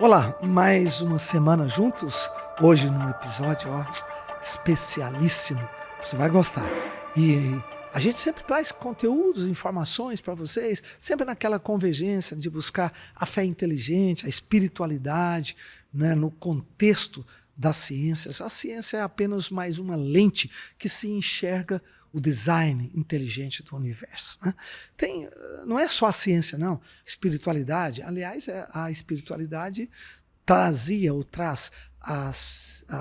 Olá, mais uma semana juntos, hoje num episódio especialíssimo, você vai gostar. E a gente sempre traz conteúdos, informações para vocês, sempre naquela convergência de buscar a fé inteligente, a espiritualidade, né, no contexto das ciências. A ciência é apenas mais uma lente que se enxerga o design inteligente do universo. Né? Não é só a ciência, não. Espiritualidade, aliás, a espiritualidade trazia ou traz a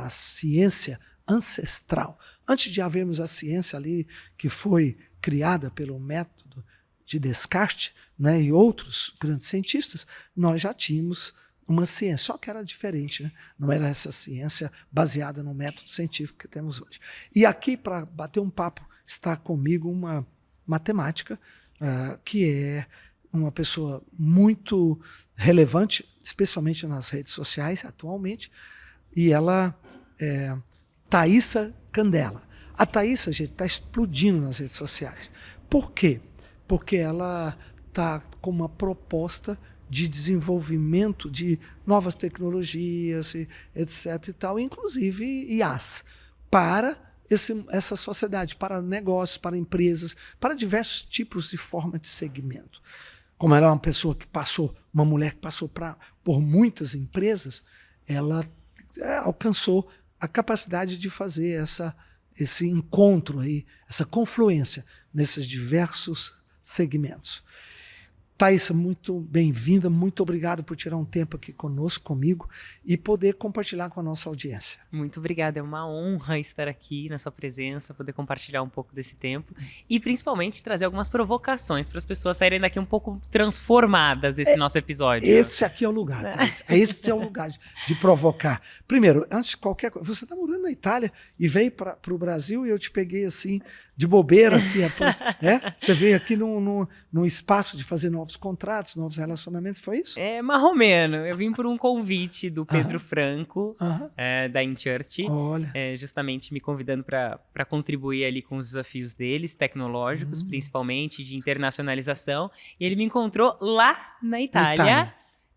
ciência ancestral. Antes de havermos a ciência ali que foi criada pelo método de Descartes, né, e outros grandes cientistas, nós já tínhamos uma ciência, só que era diferente, né? Não era essa ciência baseada no método científico que temos hoje. E aqui, para bater um papo, está comigo uma matemática que é uma pessoa muito relevante, especialmente nas redes sociais atualmente, e ela é Thaisa Candela. A Thaisa, gente, está explodindo nas redes sociais. Por quê? Porque ela está com uma proposta de desenvolvimento de novas tecnologias, etc. e tal, inclusive IAs, para essa sociedade, para negócios, para empresas, para diversos tipos de forma de segmento. Como ela é uma pessoa que passou, uma mulher que passou por muitas empresas, ela alcançou a capacidade de fazer esse encontro aí, essa confluência nesses diversos segmentos. Thaisa, muito bem-vinda, muito obrigado por tirar um tempo aqui conosco, comigo, e poder compartilhar com a nossa audiência. Muito obrigada, é uma honra estar aqui na sua presença, poder compartilhar um pouco desse tempo e principalmente trazer algumas provocações para as pessoas saírem daqui um pouco transformadas desse nosso episódio. Esse aqui é o lugar, Thaisa. Esse é o lugar de provocar. Primeiro, antes de qualquer coisa, você está morando na Itália e veio para o Brasil e eu te peguei assim de bobeira aqui. Você veio aqui num espaço de fazer novos contratos, novos relacionamentos, foi isso? É, marromeno. Eu vim por um convite do Pedro Franco, da InChurch, justamente me convidando para contribuir ali com os desafios deles, tecnológicos, principalmente de internacionalização. E ele me encontrou lá na Itália.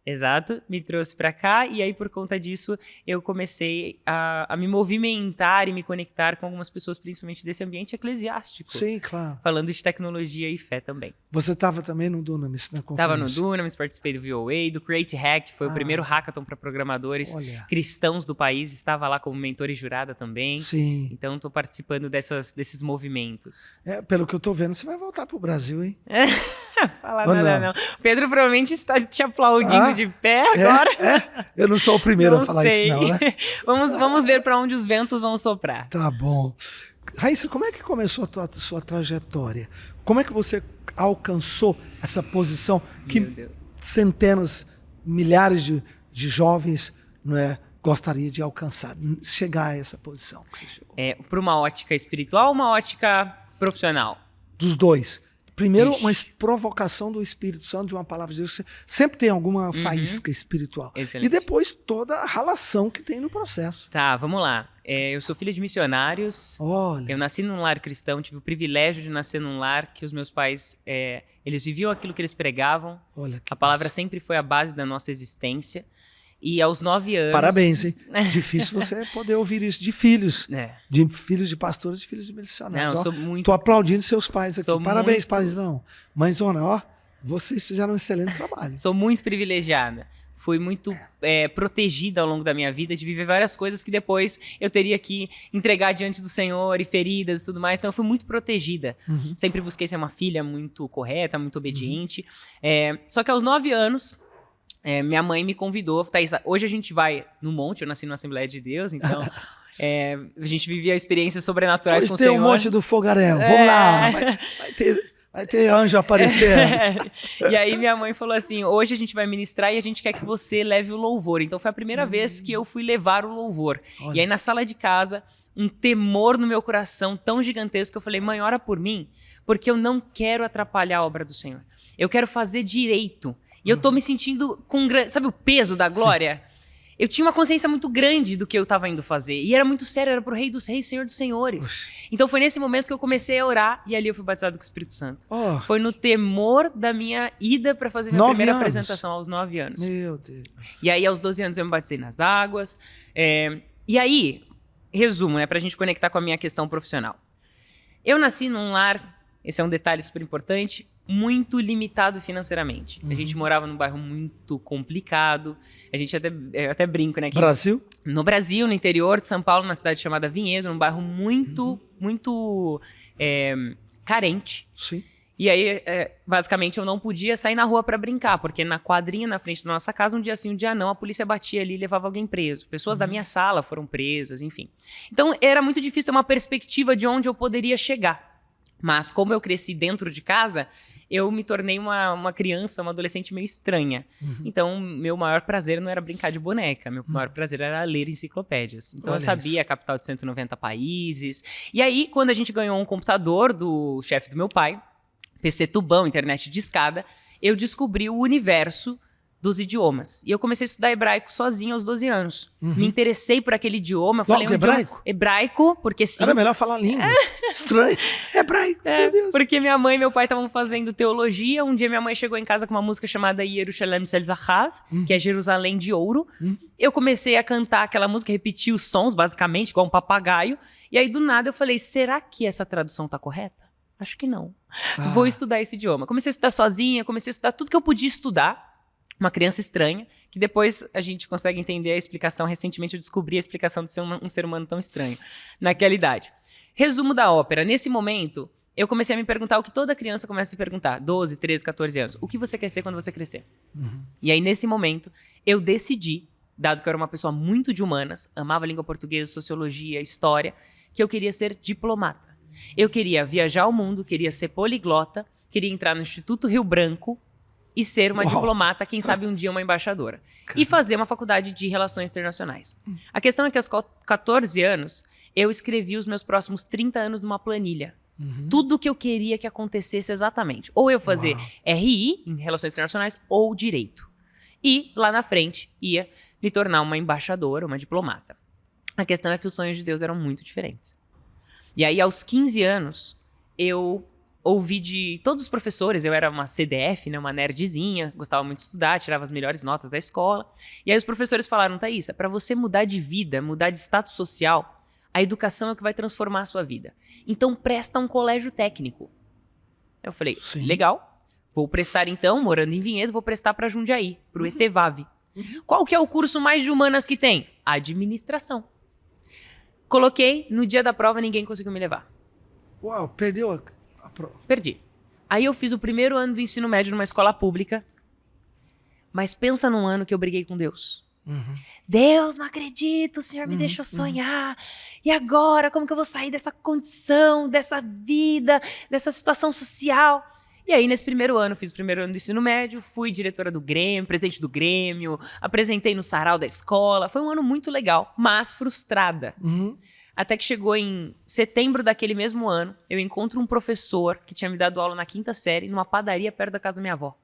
Exato, me trouxe para cá e aí por conta disso eu comecei a me movimentar e me conectar com algumas pessoas, principalmente desse ambiente eclesiástico. Sim, claro. Falando de tecnologia e fé também. Você estava também no Dunamis, na conferência? Estava no Dunamis, participei do VOA, do Create Hack, foi o primeiro hackathon para programadores cristãos do país, estava lá como mentor e jurada também. Sim. Então estou participando desses movimentos. Pelo que eu estou vendo, você vai voltar para o Brasil, hein? Fala nada não. O Pedro provavelmente está te aplaudindo de pé agora. Eu não sou o primeiro a falar isso não, né? Vamos ver para onde os ventos vão soprar. Tá bom. Raíssa, como é que começou a sua trajetória? Como é que você alcançou essa posição que centenas, milhares de jovens, não é, gostaria de alcançar, chegar a essa posição que você chegou? Para uma ótica espiritual ou uma ótica profissional? Dos dois. Primeiro, uma provocação do Espírito Santo, de uma palavra de Deus. Sempre tem alguma faísca espiritual. Excelente. E depois toda a relação que tem no processo. Tá, vamos lá. Eu sou filha de missionários. Olha. Eu nasci num lar cristão, tive o privilégio de nascer num lar que os meus pais, eles viviam aquilo que eles pregavam. Olha, a palavra sempre foi a base da nossa existência. E aos 9 anos... Parabéns, hein? Difícil você poder ouvir isso de filhos. De filhos de pastores e filhos de missionários. Não, eu sou muito... Tô aplaudindo seus pais aqui. Parabéns, muito... pais, não. Mãezona, vocês fizeram um excelente trabalho. Sou muito privilegiada. Fui muito protegida ao longo da minha vida de viver várias coisas que depois eu teria que entregar diante do Senhor e feridas e tudo mais. Então eu fui muito protegida. Sempre busquei ser uma filha muito correta, muito obediente. Só que aos 9 anos... minha mãe me convidou, Thaisa, hoje a gente vai no monte, eu nasci na Assembleia de Deus, então a gente vivia experiências sobrenaturais hoje com o Senhor. Senhor. Hoje tem um monte do fogaréu, vamos lá, vai ter anjo aparecendo. E aí minha mãe falou assim, hoje a gente vai ministrar e a gente quer que você leve o louvor. Então foi a primeira vez que eu fui levar o louvor. Olha. E aí na sala de casa, um temor no meu coração tão gigantesco que eu falei, mãe, ora por mim, porque eu não quero atrapalhar a obra do Senhor. Eu quero fazer direito. E eu tô me sentindo com... Sabe o peso da glória? Sim. eu tinha uma consciência muito grande do que eu estava indo fazer. E era muito sério, era pro Rei dos Reis, Senhor dos Senhores. Oxi. Então foi nesse momento que eu comecei a orar e ali eu fui batizado com o Espírito Santo. Foi no temor da minha ida para fazer minha primeira apresentação aos 9 anos. Meu Deus. E aí aos 12 anos eu me batizei nas águas. E aí, resumo, né, pra gente conectar com a minha questão profissional. Eu nasci num lar, esse é um detalhe super importante, muito limitado financeiramente. A gente morava num bairro muito complicado. A gente até brinco, né? Que Brasil? No Brasil, no interior de São Paulo, numa cidade chamada Vinhedo, num bairro muito carente. Sim. E aí, basicamente, eu não podia sair na rua pra brincar, porque na quadrinha na frente da nossa casa, um dia sim, um dia não, a polícia batia ali e levava alguém preso. Pessoas da minha sala foram presas, enfim. Então, era muito difícil ter uma perspectiva de onde eu poderia chegar. Mas, como eu cresci dentro de casa, eu me tornei uma criança, uma adolescente meio estranha. Então, meu maior prazer não era brincar de boneca. Meu maior prazer era ler enciclopédias. Então, eu sabia a capital de 190 países. E aí, quando a gente ganhou um computador do chefe do meu pai, PC tubão, internet de escada, eu descobri o universo dos idiomas. E eu comecei a estudar hebraico sozinho aos 12 anos. Me interessei por aquele idioma. Falei hebraico? Hebraico, porque sim. Era melhor falar línguas. Estranho. Hebraico, meu Deus. Porque minha mãe e meu pai estavam fazendo teologia. Um dia minha mãe chegou em casa com uma música chamada Yerushalem Shel Zahav, que é Jerusalém de Ouro. Eu comecei a cantar aquela música, repetir os sons, basicamente, igual um papagaio. E aí, do nada, eu falei, será que essa tradução tá correta? Acho que não. Vou estudar esse idioma. Comecei a estudar sozinha, comecei a estudar tudo que eu podia estudar. Uma criança estranha, que depois a gente consegue entender a explicação. Recentemente eu descobri a explicação de ser um ser humano tão estranho naquela idade. Resumo da ópera. Nesse momento, eu comecei a me perguntar o que toda criança começa a se perguntar. 12, 13, 14 anos. O que você quer ser quando você crescer? E aí, nesse momento, eu decidi, dado que eu era uma pessoa muito de humanas, amava língua portuguesa, sociologia, história, que eu queria ser diplomata. Eu queria viajar ao mundo, queria ser poliglota, queria entrar no Instituto Rio Branco e ser uma diplomata, quem sabe um dia uma embaixadora. Caramba. E fazer uma faculdade de relações internacionais. A questão é que aos 14 anos, eu escrevi os meus próximos 30 anos numa planilha. Tudo que eu queria que acontecesse exatamente. Ou eu fazer RI, em relações internacionais, ou direito. E, lá na frente, ia me tornar uma embaixadora, uma diplomata. A questão é que os sonhos de Deus eram muito diferentes. E aí, aos 15 anos, eu ouvi de todos os professores, eu era uma CDF, né, uma nerdzinha, gostava muito de estudar, tirava as melhores notas da escola. E aí os professores falaram, Thaísa, para você mudar de vida, mudar de status social, a educação é o que vai transformar a sua vida. Então presta um colégio técnico. Eu falei, legal, vou prestar então, morando em Vinhedo, vou prestar para Jundiaí, pro ETVAV. Qual que é o curso mais de humanas que tem? Administração. Coloquei, no dia da prova ninguém conseguiu me levar. Uau, perdeu a prova. Perdi. Aí eu fiz o primeiro ano do ensino médio numa escola pública, mas pensa num ano que eu briguei com Deus. Deus, não acredito, o Senhor me deixou sonhar. E agora, como que eu vou sair dessa condição, dessa vida, dessa situação social? E aí, nesse primeiro ano, fiz o primeiro ano do ensino médio, fui diretora do Grêmio, presidente do Grêmio, apresentei no sarau da escola. Foi um ano muito legal, mas frustrada. Até que chegou em setembro daquele mesmo ano, eu encontro um professor que tinha me dado aula na 5ª série, numa padaria perto da casa da minha avó.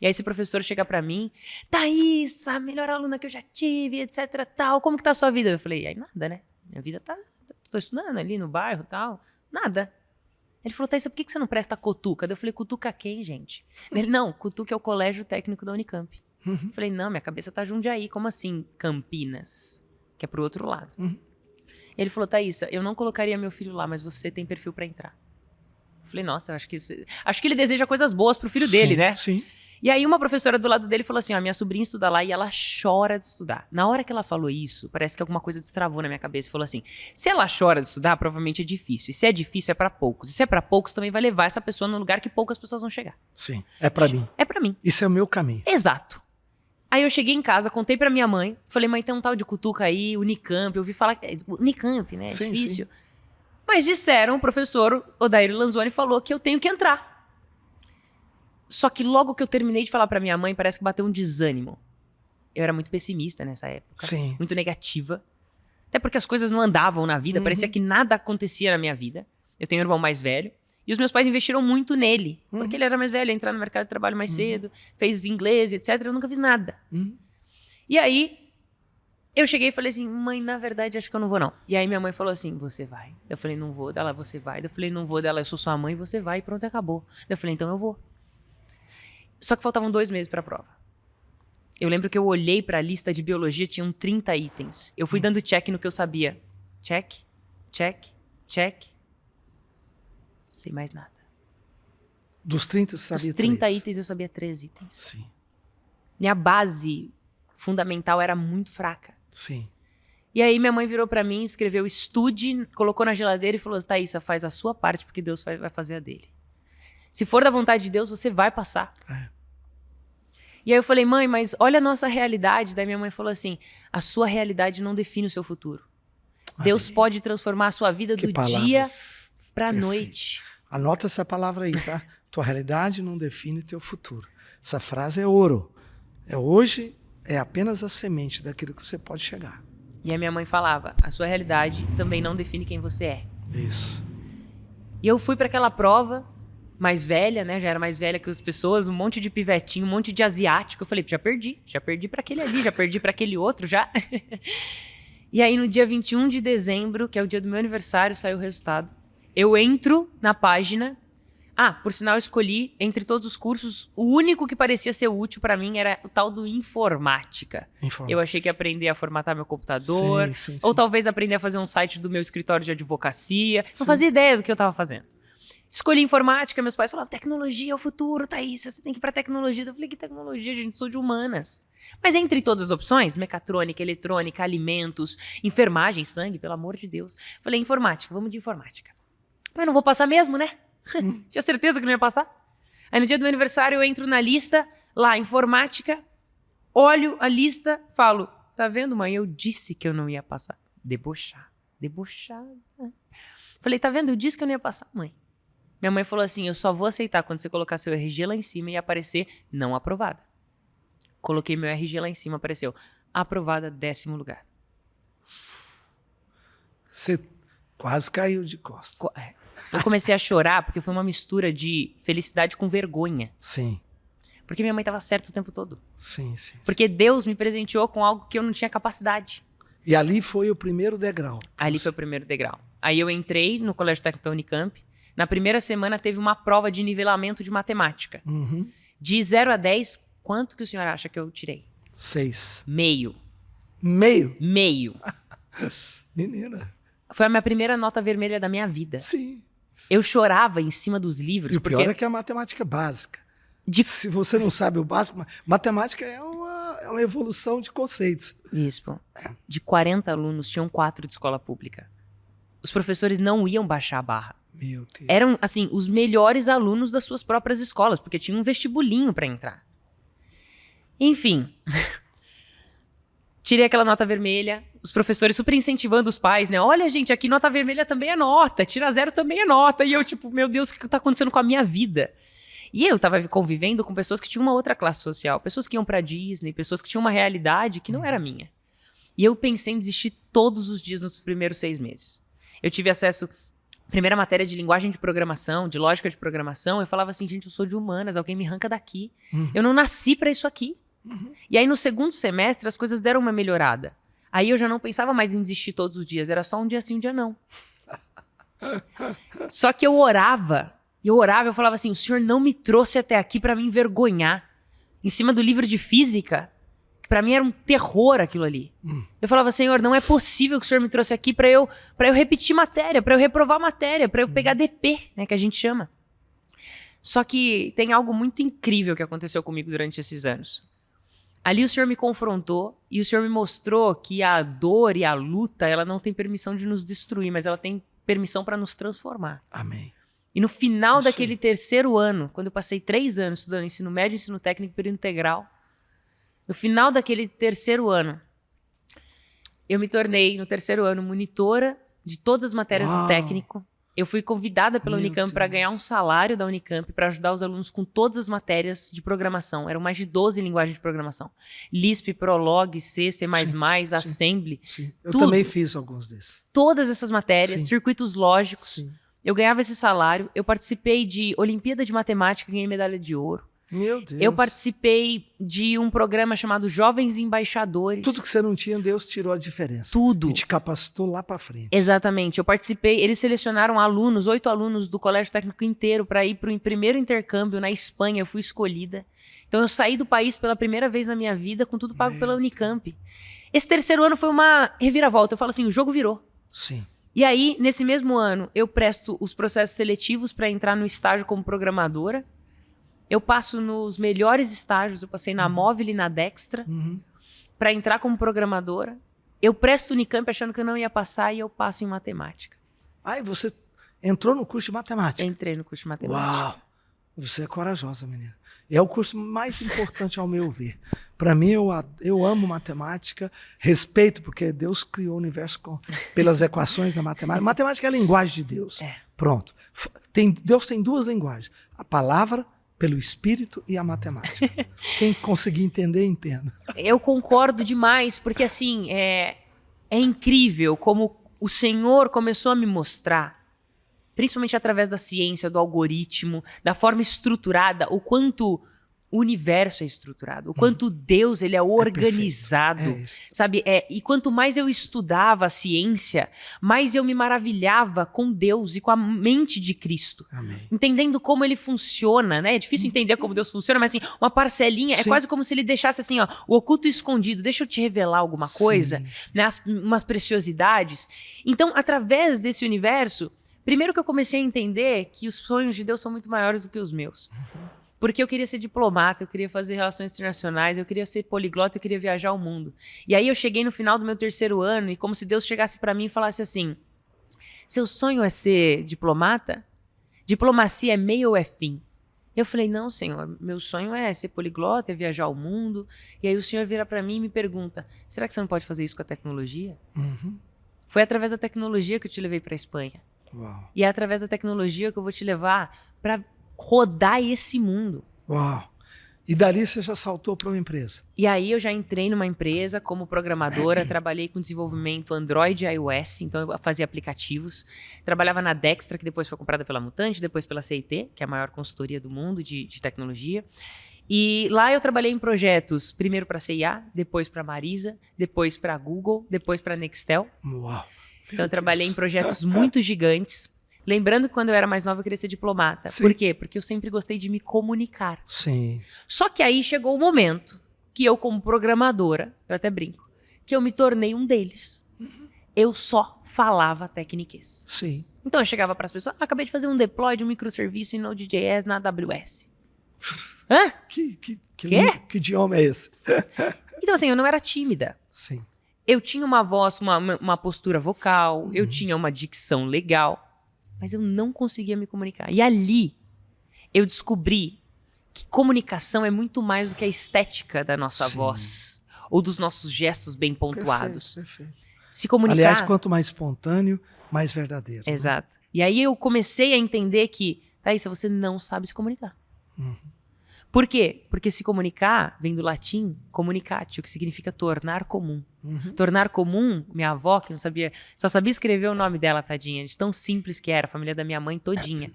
E aí esse professor chega pra mim, Thaísa, a melhor aluna que eu já tive, etc, tal, como que tá a sua vida? Eu falei, aí nada, né? Minha vida tá, tô estudando ali no bairro, tal, nada. Ele falou, Thaísa, por que você não presta Cotuca? Eu falei, Cotuca quem, gente? Ele, não, Cotuca é o colégio técnico da Unicamp. Eu falei, não, minha cabeça tá Jundiaí, como assim Campinas? Que é pro outro lado. Ele falou, Thaísa, eu não colocaria meu filho lá, mas você tem perfil pra entrar. Eu falei, nossa, acho que ele deseja coisas boas pro filho dele, né? Sim. E aí uma professora do lado dele falou assim, minha sobrinha estuda lá e ela chora de estudar. Na hora que ela falou isso, parece que alguma coisa destravou na minha cabeça e falou assim, se ela chora de estudar, provavelmente é difícil. E se é difícil, é pra poucos. E se é pra poucos, também vai levar essa pessoa num lugar que poucas pessoas vão chegar. Sim, é pra mim. É pra mim. Isso é o meu caminho. Exato. Aí eu cheguei em casa, contei pra minha mãe, falei, mãe, tem um tal de Cutuca aí, Unicamp, eu ouvi falar, Unicamp, né, é difícil. Sim. Mas disseram, o professor Odair Lanzoni falou que eu tenho que entrar. Só que logo que eu terminei de falar pra minha mãe, parece que bateu um desânimo. Eu era muito pessimista nessa época, muito negativa. Até porque as coisas não andavam na vida, parecia que nada acontecia na minha vida. Eu tenho um irmão mais velho. E os meus pais investiram muito nele. Porque ele era mais velho, ia entrar no mercado de trabalho mais cedo, fez inglês, etc. Eu nunca fiz nada. E aí, Eu cheguei e falei assim, mãe, na verdade, acho que eu não vou não. E aí minha mãe falou assim, você vai. Eu falei, não vou. Dela, você vai. Eu falei, não vou. Dela, eu sou sua mãe, você vai. E pronto, acabou. Eu falei, então eu vou. Só que faltavam 2 meses pra prova. Eu lembro que eu olhei pra lista de biologia, tinham 30 itens. Eu fui dando check no que eu sabia. Check, check, check. Sei mais nada. Dos 30 você sabia 30 3. itens, eu sabia 3 itens. Sim. Minha base fundamental era muito fraca. Sim. E aí minha mãe virou pra mim, escreveu estude, colocou na geladeira e falou, Thaísa, faz a sua parte porque Deus vai fazer a dele. Se for da vontade de Deus, você vai passar. E aí eu falei, mãe, mas olha a nossa realidade. Daí minha mãe falou assim, a sua realidade não define o seu futuro. Deus pode transformar a sua vida do dia pra noite. Anota essa palavra aí, tá? Tua realidade não define teu futuro. Essa frase é ouro. É hoje, é apenas a semente daquilo que você pode chegar. E a minha mãe falava, a sua realidade também não define quem você é. Isso. E eu fui pra aquela prova, mais velha, né? Já era mais velha que as pessoas, um monte de pivetinho, um monte de asiático. Eu falei, já perdi pra aquele ali, já perdi pra aquele outro, já. E aí no dia 21 de dezembro, que é o dia do meu aniversário, saiu o resultado. Eu entro na página. Por sinal, eu escolhi, entre todos os cursos, o único que parecia ser útil pra mim era o tal do informática. Eu achei que ia aprender a formatar meu computador, sim. ou talvez aprender a fazer um site do meu escritório de advocacia. Não fazia ideia do que eu tava fazendo. Escolhi informática, meus pais falavam, tecnologia é o futuro, Thaís, você tem que ir pra tecnologia. Eu falei, que tecnologia, gente? Sou de humanas. Mas entre todas as opções, mecatrônica, eletrônica, alimentos, enfermagem, sangue, pelo amor de Deus. Falei, informática, vamos de informática. Mas não vou passar mesmo, né? Tinha certeza que não ia passar. Aí no dia do meu aniversário eu entro na lista, lá, informática, olho a lista, falo, tá vendo, mãe? Eu disse que eu não ia passar. Debochada. Falei, tá vendo? Eu disse que eu não ia passar, mãe. Minha mãe falou assim, eu só vou aceitar quando você colocar seu RG lá em cima e aparecer não aprovada. Coloquei meu RG lá em cima, apareceu aprovada, 10º lugar. Você quase caiu de costas. Eu comecei a chorar porque foi uma mistura de felicidade com vergonha. Sim. Porque minha mãe estava certa o tempo todo. Sim. Porque Deus me presenteou com algo que eu não tinha capacidade. E ali foi o primeiro degrau. Ali foi o primeiro degrau. Aí eu entrei no Colégio Técnico da Unicamp. Na primeira semana teve uma prova de nivelamento de matemática. De 0 a 10, quanto que o senhor acha que eu tirei? 6. Meio. Meio? Meio. Menina. Foi a minha primeira nota vermelha da minha vida. Sim. Eu chorava em cima dos livros. E o pior é que é a matemática básica. Se você não sabe o básico, matemática é uma evolução de conceitos. Isso. De 40 alunos, tinham 4 de escola pública. Os professores não iam baixar a barra. Meu Deus. Eram, assim, os melhores alunos das suas próprias escolas, porque tinha um vestibulinho para entrar. Enfim. Tirei aquela nota vermelha, os professores super incentivando os pais, né? Olha, gente, aqui nota vermelha também é nota, tira 0 também é nota. E eu, tipo, meu Deus, o que tá acontecendo com a minha vida? E eu tava convivendo com pessoas que tinham uma outra classe social, pessoas que iam pra Disney, pessoas que tinham uma realidade que não era minha. E eu pensei em desistir todos os dias nos primeiros 6 meses. Eu tive acesso à primeira matéria de linguagem de programação, de lógica de programação. Eu falava assim, gente, eu sou de humanas, alguém me arranca daqui. Eu não nasci pra isso aqui. E aí no segundo semestre as coisas deram uma melhorada. Aí eu já não pensava mais em desistir todos os dias, era só um dia sim, um dia não. Só que eu orava, eu falava assim, o senhor não me trouxe até aqui pra me envergonhar. Em cima do livro de física, que pra mim era um terror aquilo ali. Eu falava, senhor, não é possível que o senhor me trouxe aqui pra eu repetir matéria, pra eu reprovar matéria, pra eu pegar DP, né, que a gente chama. Só que tem algo muito incrível que aconteceu comigo durante esses anos. Ali o senhor me confrontou e o senhor me mostrou que a dor e a luta, ela não tem permissão de nos destruir, mas ela tem permissão para nos transformar. Amém. E no final daquele terceiro ano, quando eu passei 3 anos estudando ensino médio, ensino técnico e período integral, no final daquele terceiro ano, eu me tornei, no terceiro ano, monitora de todas as matérias do técnico. Eu fui convidada pela Unicamp para ganhar um salário da Unicamp para ajudar os alunos com todas as matérias de programação. Eram mais de 12 linguagens de programação. Lisp, Prolog, C, C++, Assembly. Sim. Eu também fiz alguns desses. Todas essas matérias, circuitos lógicos. Sim. Eu ganhava esse salário. Eu participei de Olimpíada de Matemática, ganhei medalha de ouro. Meu Deus. Eu participei de um programa chamado Jovens Embaixadores. Tudo que você não tinha, Deus tirou a diferença. Tudo. E te capacitou lá para frente. Exatamente. Eu participei, eles selecionaram 8 alunos do colégio técnico inteiro para ir para o primeiro intercâmbio na Espanha. Eu fui escolhida. Então eu saí do país pela primeira vez na minha vida com tudo pago pela Unicamp. Esse terceiro ano foi uma reviravolta. Eu falo assim, o jogo virou. Sim. E aí, nesse mesmo ano, eu presto os processos seletivos para entrar no estágio como programadora. Eu passo nos melhores estágios, eu passei na Móvel e na Dextra, para entrar como programadora. Eu presto Unicamp achando que eu não ia passar e eu passo em matemática. Ah, e você entrou no curso de matemática? Entrei no curso de matemática. Uau! Você é corajosa, menina. É o curso mais importante ao meu ver. Para mim, eu amo matemática, respeito, porque Deus criou o universo pelas equações da matemática. Matemática é a linguagem de Deus. Pronto. Deus tem duas linguagens. A palavra, pelo espírito, e a matemática. Quem conseguir entender, entenda. Eu concordo demais, porque assim, é incrível como o Senhor começou a me mostrar, principalmente através da ciência, do algoritmo, da forma estruturada, o quanto o universo é estruturado, o quanto Deus ele é organizado, sabe? E quanto mais eu estudava a ciência, mais eu me maravilhava com Deus e com a mente de Cristo. Amém. Entendendo como ele funciona, né? É difícil entender como Deus funciona, mas assim, uma parcelinha é quase como se ele deixasse assim, ó, o oculto e escondido. Deixa eu te revelar alguma coisa, né? Umas preciosidades. Então, através desse universo, primeiro que eu comecei a entender que os sonhos de Deus são muito maiores do que os meus. Porque eu queria ser diplomata, eu queria fazer relações internacionais, eu queria ser poliglota, eu queria viajar o mundo. E aí eu cheguei no final do meu terceiro ano e como se Deus chegasse para mim e falasse assim, seu sonho é ser diplomata? Diplomacia é meio ou é fim? Eu falei, não, Senhor, meu sonho é ser poliglota, é viajar o mundo. E aí o Senhor vira para mim e me pergunta, será que você não pode fazer isso com a tecnologia? Foi através da tecnologia que eu te levei para a Espanha. Uau. E é através da tecnologia que eu vou te levar para rodar esse mundo. Uau! E dali você já saltou para uma empresa? E aí eu já entrei numa empresa como programadora, trabalhei com desenvolvimento Android e iOS, então eu fazia aplicativos. Trabalhava na Dextra, que depois foi comprada pela Mutante, depois pela CIT, que é a maior consultoria do mundo de tecnologia. E lá eu trabalhei em projetos, primeiro para a CIA, depois para a Marisa, depois para a Google, depois para a Nextel. Uau! Então eu trabalhei em projetos muito gigantes. Lembrando que quando eu era mais nova eu queria ser diplomata. Sim. Por quê? Porque eu sempre gostei de me comunicar. Sim. Só que aí chegou o momento que eu, como programadora, eu até brinco, que eu me tornei um deles. Eu só falava técnicas. Sim. Então eu chegava para as pessoas, acabei de fazer um deploy de um microserviço em Node.js na AWS. Hã? Que idioma é esse? Então assim, eu não era tímida. Sim. Eu tinha uma voz, uma postura vocal, eu tinha uma dicção legal, mas eu não conseguia me comunicar. E ali eu descobri que comunicação é muito mais do que a estética da nossa voz ou dos nossos gestos bem pontuados. Perfeito. Se comunicar... Aliás, quanto mais espontâneo, mais verdadeiro. Exato. Né? E aí eu comecei a entender que, Thaísa, você não sabe se comunicar. Por quê? Porque se comunicar vem do latim communicatio, que significa tornar comum. Tornar comum, minha avó, que não sabia, só sabia escrever o nome dela, tadinha, de tão simples que era, a família da minha mãe todinha.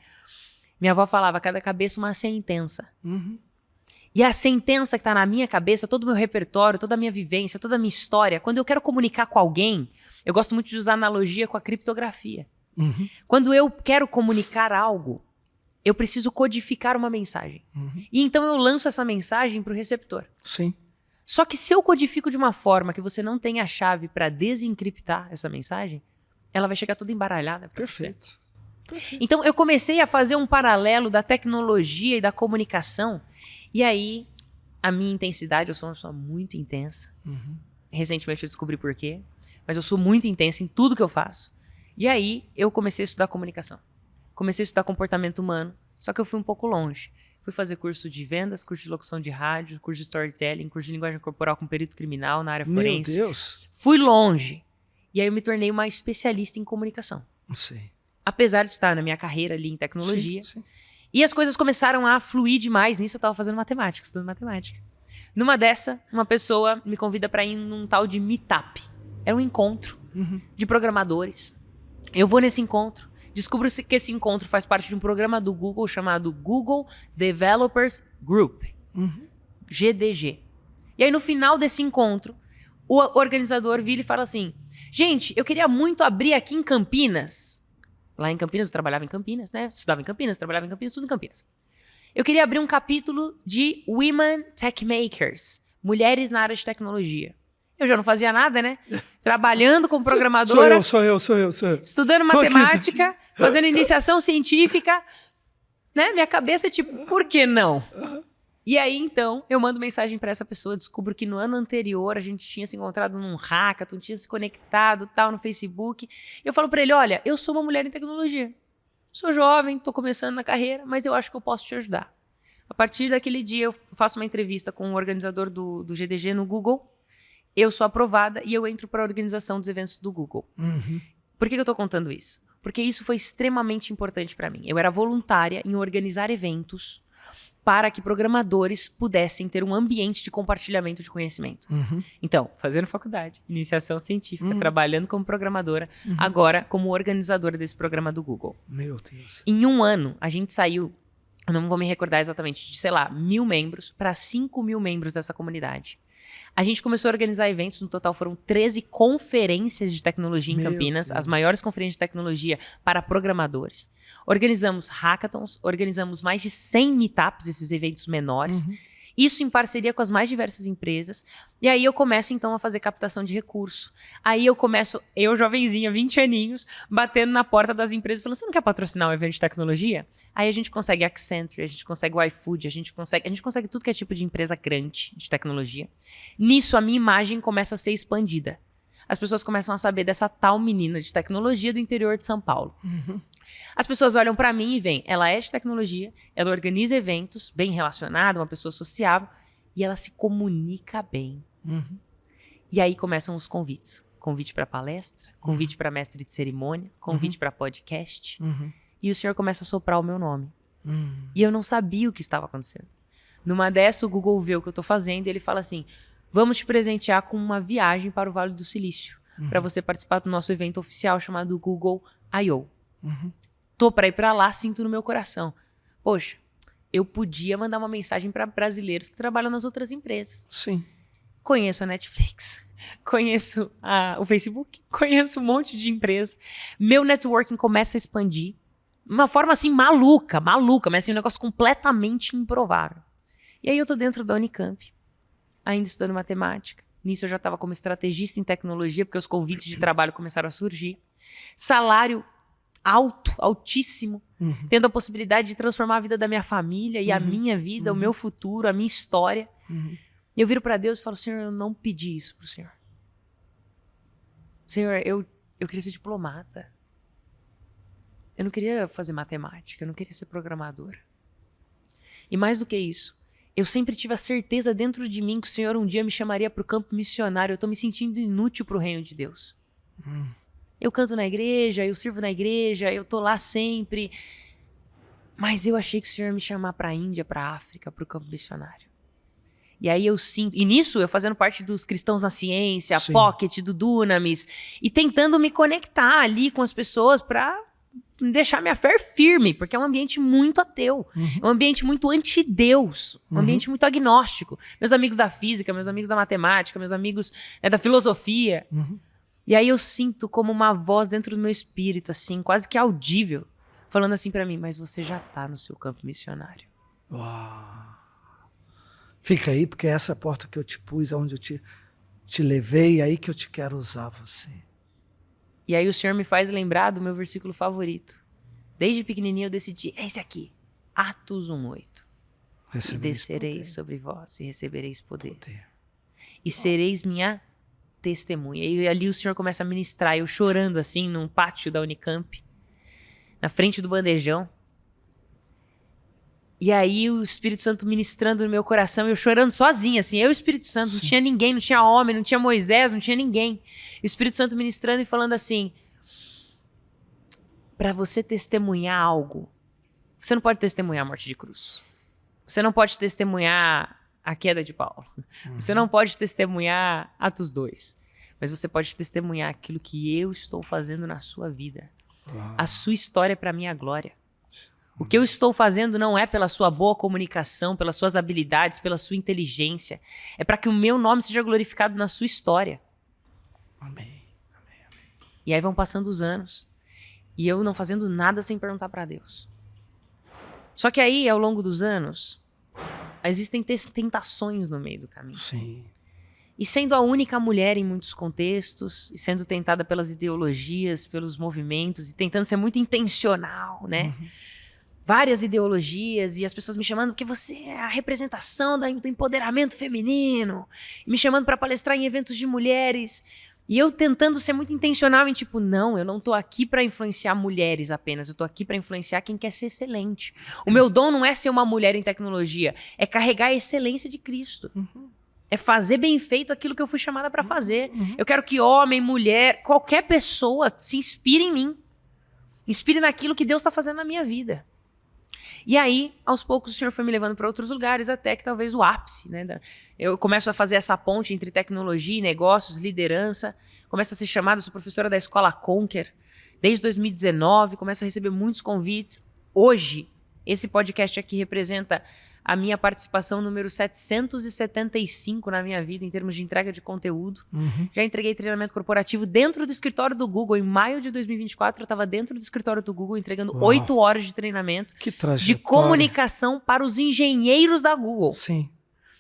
Minha avó falava, cada cabeça uma sentença. E a sentença que tá na minha cabeça, todo o meu repertório, toda a minha vivência, toda a minha história, quando eu quero comunicar com alguém, eu gosto muito de usar analogia com a criptografia. Quando eu quero comunicar algo, eu preciso codificar uma mensagem. E então eu lanço essa mensagem para o receptor. Sim. Só que se eu codifico de uma forma que você não tem a chave para desencriptar essa mensagem, ela vai chegar toda embaralhada para você. Perfeito. Então eu comecei a fazer um paralelo da tecnologia e da comunicação. E aí, a minha intensidade, eu sou uma pessoa muito intensa. Recentemente eu descobri por quê. Mas eu sou muito intensa em tudo que eu faço. E aí, eu comecei a estudar comunicação. Comecei a estudar comportamento humano, só que eu fui um pouco longe. Fui fazer curso de vendas, curso de locução de rádio, curso de storytelling, curso de linguagem corporal com perito criminal na área forense. Meu Deus! Fui longe. E aí eu me tornei uma especialista em comunicação. Sim. Apesar de estar na minha carreira ali em tecnologia. Sim. E as coisas começaram a fluir demais. Nisso eu estava fazendo matemática, estudando matemática. Numa dessa, uma pessoa me convida para ir num tal de meetup. Era um encontro de programadores. Eu vou nesse encontro. descubro que esse encontro faz parte de um programa do Google chamado Google Developers Group, GDG. E aí, no final desse encontro, o organizador vira e fala assim, gente, eu queria muito abrir aqui em Campinas. Lá em Campinas, eu trabalhava em Campinas, né? Estudava em Campinas, trabalhava em Campinas, tudo em Campinas. Eu queria abrir um capítulo de Women Tech Makers, mulheres na área de tecnologia. Eu já não fazia nada, né? Trabalhando como programadora. Sou eu. Estudando matemática, fazendo iniciação científica. Né? Minha cabeça é tipo, por que não? E aí, então, eu mando mensagem pra essa pessoa, descubro que no ano anterior a gente tinha se encontrado num hackathon, tinha se conectado, tal, no Facebook. Eu falo pra ele, olha, eu sou uma mulher em tecnologia. Sou jovem, tô começando na carreira, mas eu acho que eu posso te ajudar. A partir daquele dia, eu faço uma entrevista com o organizador do GDG no Google. Eu sou aprovada e eu entro para a organização dos eventos do Google. Por que eu tô contando isso? Porque isso foi extremamente importante para mim. Eu era voluntária em organizar eventos para que programadores pudessem ter um ambiente de compartilhamento de conhecimento. Então, fazendo faculdade, iniciação científica, trabalhando como programadora, agora como organizadora desse programa do Google. Meu Deus. Em um ano, a gente saiu, eu não vou me recordar exatamente, de, sei lá, 1.000 membros para 5.000 membros dessa comunidade. A gente começou a organizar eventos, no total foram 13 conferências de tecnologia em Campinas, as maiores conferências de tecnologia para programadores. Organizamos hackathons, organizamos mais de 100 meetups, esses eventos menores. Isso em parceria com as mais diversas empresas. E aí eu começo, então, a fazer captação de recurso. Aí eu começo, eu jovenzinha, 20 aninhos, batendo na porta das empresas, falando, você não quer patrocinar um evento de tecnologia? Aí a gente consegue Accenture, a gente consegue o iFood, a gente consegue tudo que é tipo de empresa grande de tecnologia. Nisso, a minha imagem começa a ser expandida. As pessoas começam a saber dessa tal menina de tecnologia do interior de São Paulo. As pessoas olham pra mim e veem, ela é de tecnologia, ela organiza eventos, bem relacionada, uma pessoa sociável, e ela se comunica bem. E aí começam os convites. Convite para palestra, convite para mestre de cerimônia, convite para podcast. E o senhor começa a soprar o meu nome. E eu não sabia o que estava acontecendo. Numa dessa, o Google vê o que eu tô fazendo e ele fala assim, vamos te presentear com uma viagem para o Vale do Silício, para você participar do nosso evento oficial chamado Google I.O. Tô para ir para lá, sinto no meu coração. Poxa, eu podia mandar uma mensagem para brasileiros que trabalham nas outras empresas. Sim. Conheço a Netflix, conheço o Facebook, conheço um monte de empresa. Meu networking começa a expandir. De uma forma assim maluca, mas assim um negócio completamente improvável. E aí eu tô dentro da Unicamp, ainda estudando matemática. Nisso eu já estava como estrategista em tecnologia, porque os convites de trabalho começaram a surgir. Salário alto, altíssimo, tendo a possibilidade de transformar a vida da minha família e a minha vida, o meu futuro, a minha história. E eu viro para Deus e falo, Senhor, eu não pedi isso pro Senhor. Senhor, eu queria ser diplomata. Eu não queria fazer matemática, eu não queria ser programadora. E mais do que isso, eu sempre tive a certeza dentro de mim que o Senhor um dia me chamaria para o campo missionário. Eu estou me sentindo inútil para o reino de Deus. Eu canto na igreja, eu sirvo na igreja, eu tô lá sempre. Mas eu achei que o Senhor ia me chamar para a Índia, para a África, para o campo missionário. E aí eu sinto... E nisso, eu fazendo parte dos Cristãos na Ciência, Sim. Pocket, do Dunamis, e tentando me conectar ali com as pessoas para deixar minha fé firme, porque é um ambiente muito ateu, é um ambiente muito anti-Deus, um ambiente muito agnóstico. Meus amigos da física, meus amigos da matemática, meus amigos da filosofia... E aí eu sinto como uma voz dentro do meu espírito, assim, quase que audível, falando assim pra mim, mas você já tá no seu campo missionário. Uau. Fica aí, porque essa é a porta que eu te pus, onde eu te levei, aí que eu te quero usar você. E aí o Senhor me faz lembrar do meu versículo favorito. Desde pequenininho eu decidi, é esse aqui, Atos 1:8. E descereis sobre vós e recebereis poder. E sereis minha testemunha. E ali o Senhor começa a ministrar, eu chorando assim, num pátio da Unicamp, na frente do bandejão. E aí o Espírito Santo ministrando no meu coração, eu chorando sozinha, assim, eu e o Espírito Santo, não tinha ninguém, não tinha homem, não tinha Moisés, não tinha ninguém. O Espírito Santo ministrando e falando assim, para você testemunhar algo, você não pode testemunhar a morte de cruz. Você não pode testemunhar a queda de Paulo. Você não pode testemunhar Atos 2. Mas você pode testemunhar aquilo que eu estou fazendo na sua vida. A sua história é para minha glória. O que eu estou fazendo não é pela sua boa comunicação, pelas suas habilidades, pela sua inteligência. É para que o meu nome seja glorificado na sua história. Amém. E aí vão passando os anos. E eu não fazendo nada sem perguntar para Deus. Só que aí, ao longo dos anos, existem tentações no meio do caminho. Sim. E sendo a única mulher em muitos contextos, e sendo tentada pelas ideologias, pelos movimentos, e tentando ser muito intencional, né? Várias ideologias, e as pessoas me chamando porque você é a representação do empoderamento feminino, e me chamando para palestrar em eventos de mulheres, e eu tentando ser muito intencional em tipo, não, eu não tô aqui para influenciar mulheres apenas, eu tô aqui para influenciar quem quer ser excelente. O meu dom não é ser uma mulher em tecnologia, é carregar a excelência de Cristo. É fazer bem feito aquilo que eu fui chamada para fazer. Eu quero que homem, mulher, qualquer pessoa se inspire em mim. Inspire naquilo que Deus está fazendo na minha vida. E aí, aos poucos, o Senhor foi me levando para outros lugares, até que talvez o ápice, né? Eu começo a fazer essa ponte entre tecnologia e negócios, liderança. Começo a ser chamada, sou professora da Escola Conquer. Desde 2019, começo a receber muitos convites. Hoje, esse podcast aqui representa a minha participação número 775 na minha vida, em termos de entrega de conteúdo. Já entreguei treinamento corporativo dentro do escritório do Google. Em maio de 2024, eu estava dentro do escritório do Google, entregando 8 horas de treinamento de comunicação para os engenheiros da Google. Sim.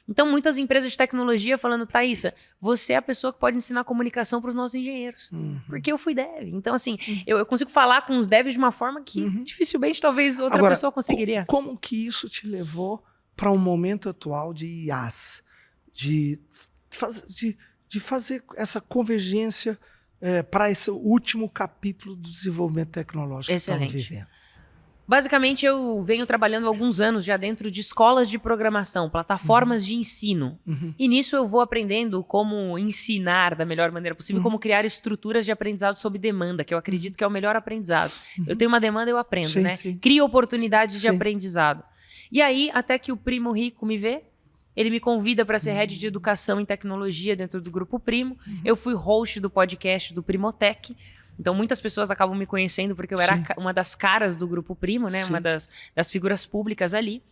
Então, muitas empresas de tecnologia falando, Thaísa, você é a pessoa que pode ensinar comunicação para os nossos engenheiros. Porque eu fui dev. Então, assim, eu consigo falar com os devs de uma forma que dificilmente, talvez, outra pessoa conseguiria. Como que isso te levou para um momento atual de IaaS? De fazer essa convergência para esse último capítulo do desenvolvimento tecnológico que estamos vivendo? Basicamente, eu venho trabalhando há alguns anos já dentro de escolas de programação, plataformas de ensino. E nisso eu vou aprendendo como ensinar da melhor maneira possível, como criar estruturas de aprendizado sob demanda, que eu acredito que é o melhor aprendizado. Eu tenho uma demanda, eu aprendo, sim, né? Sim. Crio oportunidades de aprendizado. E aí, até que o Primo Rico me vê, ele me convida para ser head de educação em tecnologia dentro do Grupo Primo. Eu fui host do podcast do Primotech. Então, muitas pessoas acabam me conhecendo porque eu era uma das caras do Grupo Primo, né? Uma das figuras públicas ali.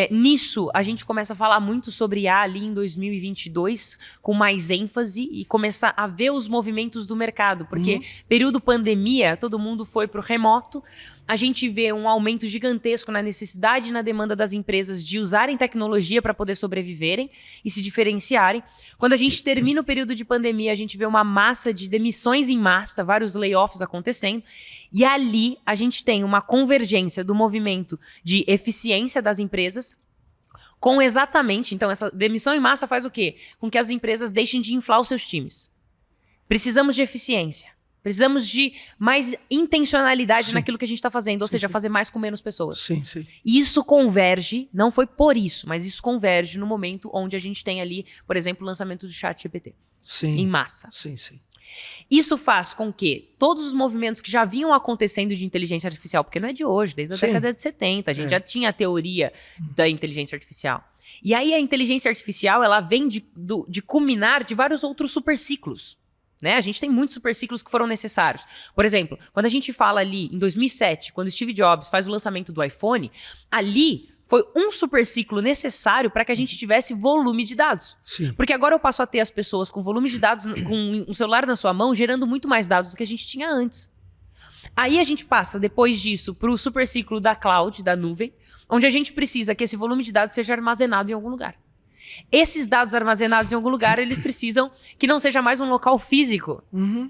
Nisso, a gente começa a falar muito sobre IA ali em 2022, com mais ênfase, e começar a ver os movimentos do mercado. Porque período pandemia, todo mundo foi para o remoto. A gente vê um aumento gigantesco na necessidade e na demanda das empresas de usarem tecnologia para poder sobreviverem e se diferenciarem. Quando a gente termina o período de pandemia, a gente vê uma massa de demissões em massa, vários layoffs acontecendo. E ali a gente tem uma convergência do movimento de eficiência das empresas com exatamente... Então, essa demissão em massa faz o quê? Com que as empresas deixem de inflar os seus times. Precisamos de eficiência. Precisamos de mais intencionalidade naquilo que a gente está fazendo, ou seja, fazer mais com menos pessoas. Sim. E isso converge, não foi por isso, mas isso converge no momento onde a gente tem ali, por exemplo, o lançamento do ChatGPT. Em massa. Sim. Isso faz com que todos os movimentos que já vinham acontecendo de inteligência artificial, porque não é de hoje, desde a década de 70, a gente já tinha a teoria da inteligência artificial. E aí a inteligência artificial, ela vem de culminar de vários outros superciclos. Né? A gente tem muitos superciclos que foram necessários. Por exemplo, quando a gente fala ali em 2007, quando Steve Jobs faz o lançamento do iPhone, ali foi um superciclo necessário para que a gente tivesse volume de dados. Porque agora eu passo a ter as pessoas com volume de dados, com um celular na sua mão, gerando muito mais dados do que a gente tinha antes. Aí a gente passa, depois disso, para o superciclo da cloud, da nuvem, onde a gente precisa que esse volume de dados seja armazenado em algum lugar. Esses dados armazenados em algum lugar, eles precisam que não seja mais um local físico.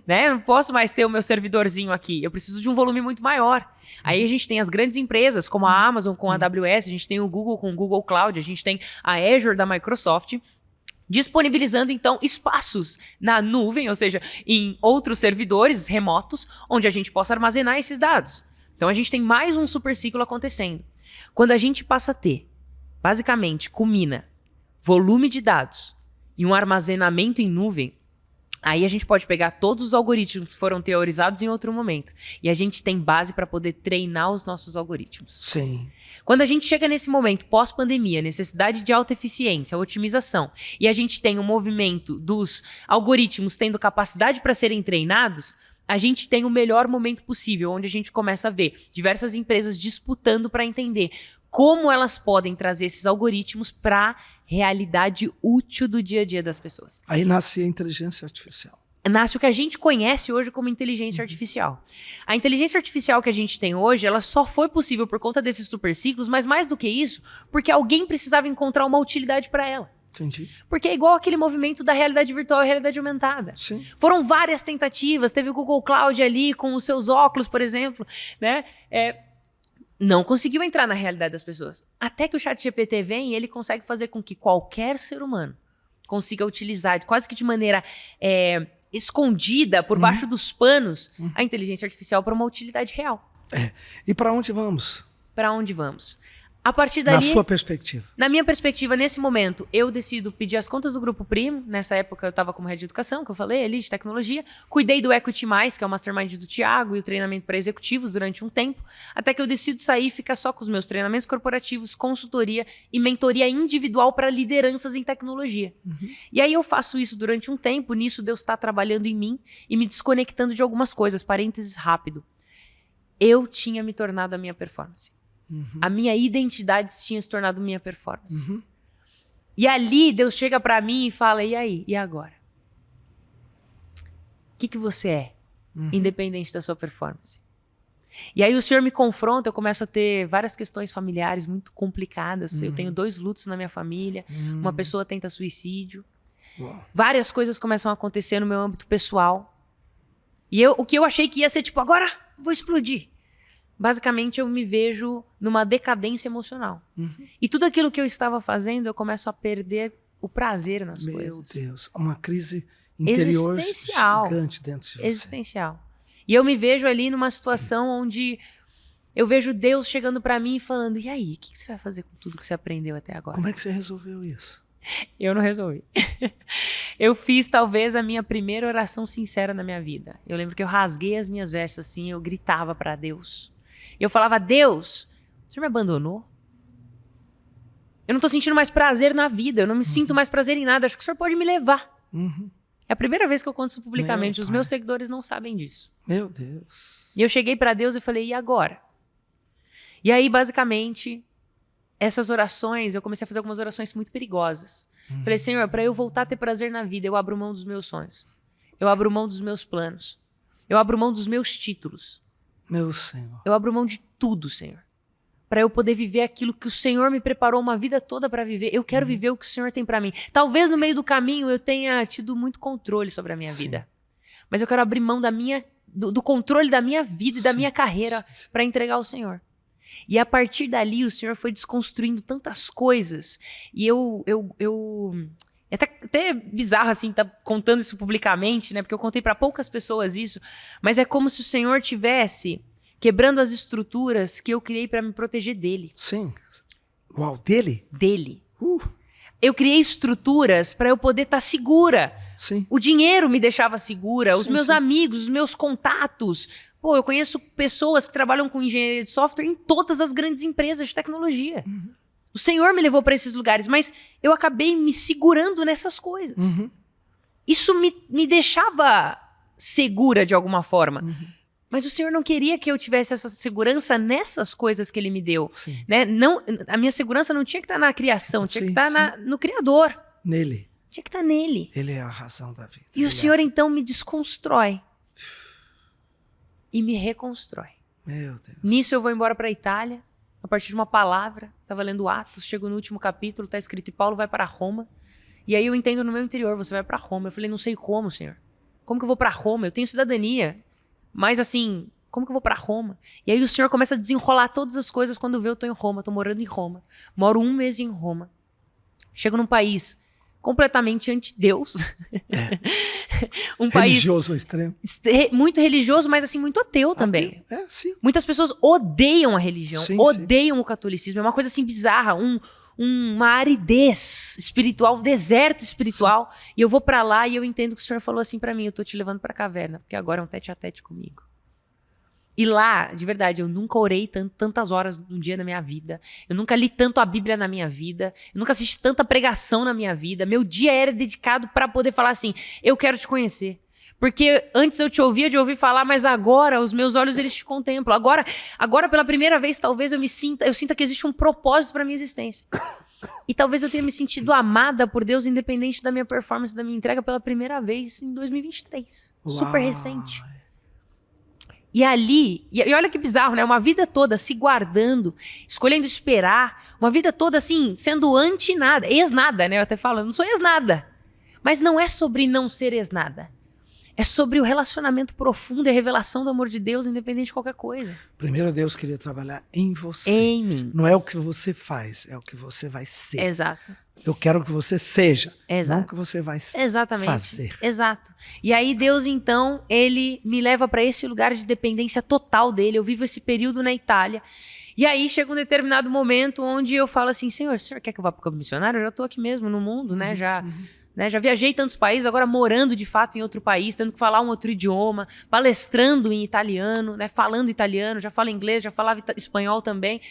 Né? Eu não posso mais ter o meu servidorzinho aqui. Eu preciso de um volume muito maior. Aí a gente tem as grandes empresas, como a Amazon com a AWS, a gente tem o Google com o Google Cloud, a gente tem a Azure da Microsoft, disponibilizando, então, espaços na nuvem, ou seja, em outros servidores remotos, onde a gente possa armazenar esses dados. Então, a gente tem mais um superciclo acontecendo. Quando a gente passa a ter, basicamente, culmina volume de dados e um armazenamento em nuvem, aí a gente pode pegar todos os algoritmos que foram teorizados em outro momento e a gente tem base para poder treinar os nossos algoritmos. Quando a gente chega nesse momento pós-pandemia, necessidade de alta eficiência, otimização, e a gente tem um movimento dos algoritmos tendo capacidade para serem treinados, a gente tem o melhor momento possível, onde a gente começa a ver diversas empresas disputando para entender como elas podem trazer esses algoritmos para a realidade útil do dia a dia das pessoas. Aí nasce a inteligência artificial. Nasce o que a gente conhece hoje como inteligência artificial. A inteligência artificial que a gente tem hoje, ela só foi possível por conta desses superciclos, mas mais do que isso, porque alguém precisava encontrar uma utilidade para ela. Entendi. Porque é igual aquele movimento da realidade virtual e realidade aumentada. Sim. Foram várias tentativas, teve o Google Cloud ali com os seus óculos, por exemplo, né? Não conseguiu entrar na realidade das pessoas. Até que o ChatGPT vem e ele consegue fazer com que qualquer ser humano consiga utilizar, quase que de maneira escondida, por baixo dos panos, a inteligência artificial para uma utilidade real. E para onde vamos? Para onde vamos? A partir dali, na sua perspectiva. Na minha perspectiva, nesse momento, eu decido pedir as contas do Grupo Primo. Nessa época, eu estava como head de educação, que eu falei, ali de tecnologia. Cuidei do Equity+, que é o mastermind do Thiago, e o treinamento para executivos durante um tempo, até que eu decido sair e ficar só com os meus treinamentos corporativos, consultoria e mentoria individual para lideranças em tecnologia. E aí eu faço isso durante um tempo, nisso Deus está trabalhando em mim e me desconectando de algumas coisas. Parênteses rápido. Eu tinha me tornado a minha performance. A minha identidade tinha se tornado minha performance. E ali Deus chega pra mim e fala, e aí? E agora? O que você é? Independente da sua performance. E aí o Senhor me confronta, eu começo a ter várias questões familiares muito complicadas. Eu tenho 2 lutos na minha família, uma pessoa tenta suicídio. Várias coisas começam a acontecer no meu âmbito pessoal. E o que eu achei que ia ser tipo, agora vou explodir. Basicamente, eu me vejo numa decadência emocional. E tudo aquilo que eu estava fazendo, eu começo a perder o prazer nas coisas. Meu Deus, uma crise interior gigante dentro de você. Existencial. E eu me vejo ali numa situação onde eu vejo Deus chegando para mim e falando, e aí, o que você vai fazer com tudo que você aprendeu até agora? Como é que você resolveu isso? Eu não resolvi. Eu fiz talvez a minha primeira oração sincera na minha vida. Eu lembro que eu rasguei as minhas vestes assim, eu gritava para Deus. E eu falava, Deus, o Senhor me abandonou? Eu não tô sentindo mais prazer na vida, eu não me sinto mais prazer em nada, acho que o Senhor pode me levar. É a primeira vez que eu conto isso publicamente, os meus seguidores não sabem disso. Meu Deus. E eu cheguei para Deus e falei, e agora? E aí, basicamente, essas orações, eu comecei a fazer algumas orações muito perigosas. Falei, Senhor, para eu voltar a ter prazer na vida, eu abro mão dos meus sonhos. Eu abro mão dos meus planos. Eu abro mão dos meus títulos. Meu Senhor. Eu abro mão de tudo, Senhor. Para eu poder viver aquilo que o Senhor me preparou uma vida toda para viver. Eu quero viver o que o Senhor tem para mim. Talvez no meio do caminho eu tenha tido muito controle sobre a minha vida. Mas eu quero abrir mão do controle da minha vida e da minha carreira para entregar ao Senhor. E a partir dali o Senhor foi desconstruindo tantas coisas. E é até bizarro, assim, tá contando isso publicamente, né? Porque eu contei para poucas pessoas isso. Mas é como se o Senhor tivesse quebrando as estruturas que eu criei para me proteger dele. Sim. Uau, dele? Dele. Eu criei estruturas para eu poder estar segura. Sim. O dinheiro me deixava segura, os meus amigos, os meus contatos. Pô, eu conheço pessoas que trabalham com engenharia de software em todas as grandes empresas de tecnologia. O Senhor me levou para esses lugares, mas eu acabei me segurando nessas coisas. Isso me deixava segura de alguma forma. Mas o Senhor não queria que eu tivesse essa segurança nessas coisas que Ele me deu. Né? Não, a minha segurança não tinha que estar na criação, tinha que estar no Criador. Nele. Tinha que estar nele. Ele é a razão da vida. E o Senhor então me desconstrói. E me reconstrói. Meu Deus. Nisso eu vou embora para a Itália, a partir de uma palavra. Estava lendo Atos, chego no último capítulo, está escrito, e Paulo vai para Roma. E aí eu entendo no meu interior, você vai para Roma. Eu falei, não sei como, Senhor. Como que eu vou para Roma? Eu tenho cidadania. Mas assim, como que eu vou para Roma? E aí o Senhor começa a desenrolar todas as coisas quando vê eu tô em Roma. Tô morando em Roma. Moro 1 mês em Roma. Chego num país completamente anti-Deus. Um religioso ao extremo. Muito religioso, mas assim, muito ateu também. Sim. Muitas pessoas odeiam a religião, odeiam o catolicismo. É uma coisa assim bizarra, uma aridez espiritual, um deserto espiritual. E eu vou pra lá e eu entendo que o Senhor falou assim pra mim, eu tô te levando pra caverna, porque agora é um tete-a-tete comigo. E lá, de verdade, eu nunca orei tantas horas no dia na minha vida. Eu nunca li tanto a Bíblia na minha vida. Eu nunca assisti tanta pregação na minha vida. Meu dia era dedicado para poder falar assim, eu quero te conhecer. Porque antes eu te ouvia de ouvir falar, mas agora os meus olhos eles te contemplam. Agora pela primeira vez, talvez eu sinta que existe um propósito para minha existência. E talvez eu tenha me sentido amada por Deus, independente da minha performance, da minha entrega, pela primeira vez em 2023. Uau. Super recente. E ali, e olha que bizarro, né? Uma vida toda se guardando, escolhendo esperar, uma vida toda assim, sendo anti-nada, ex-nada, né? Eu até falo, não sou ex-nada. Mas não é sobre não ser ex-nada. É sobre o relacionamento profundo e a revelação do amor de Deus, independente de qualquer coisa. Primeiro Deus queria trabalhar em você. Em mim. Não é o que você faz, é o que você vai ser. Exato. Eu quero que você seja, exato. não o que você vai Exatamente. fazer. Exato. E aí Deus, então, ele me leva para esse lugar de dependência total dele. Eu vivo esse período na Itália. E aí chega um determinado momento onde eu falo assim, Senhor, o senhor quer que eu vá para o campo missionário? Eu já estou aqui mesmo no mundo, né? Já viajei tantos países, agora morando de fato em outro país, tendo que falar um outro idioma, palestrando em italiano, né? Falando italiano, já falo inglês, já falava espanhol também.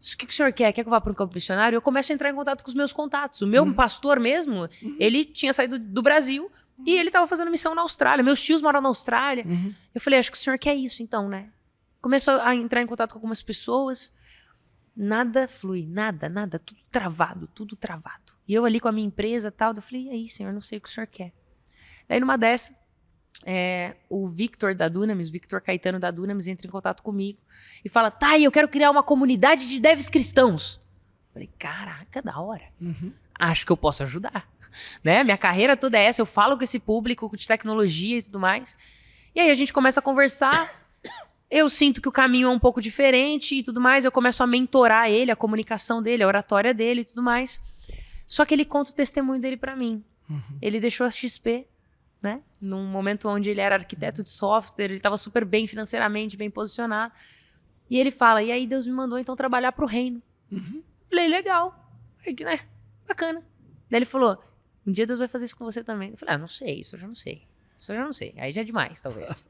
O que o senhor quer? Quer que eu vá para um campo missionário? Eu começo a entrar em contato com os meus contatos. O meu pastor mesmo, ele tinha saído do Brasil e ele estava fazendo missão na Austrália. Meus tios moram na Austrália. Eu falei, acho que o senhor quer isso então, né? Começou a entrar em contato com algumas pessoas. Nada flui, nada, tudo travado. E eu ali com a minha empresa e tal, eu falei, e aí, senhor, não sei o que o senhor quer. Daí numa dessa, o Victor da Dunamis, Victor Caetano da Dunamis, entra em contato comigo e fala, eu quero criar uma comunidade de devs cristãos. Eu falei, caraca, da hora. Acho que eu posso ajudar. Né? Minha carreira toda é essa, eu falo com esse público de tecnologia e tudo mais. E aí a gente começa a conversar. Eu sinto que o caminho é um pouco diferente e tudo mais. Eu começo a mentorar ele, a comunicação dele, a oratória dele e tudo mais. Só que ele conta o testemunho dele pra mim. Ele deixou a XP, né? Num momento onde ele era arquiteto de software, ele estava super bem financeiramente, bem posicionado. E ele fala, e aí Deus me mandou então trabalhar pro reino. Falei, legal. Aí, né? Bacana. Daí ele falou, um dia Deus vai fazer isso com você também. Eu falei, não sei, isso eu já não sei. Aí já é demais, talvez.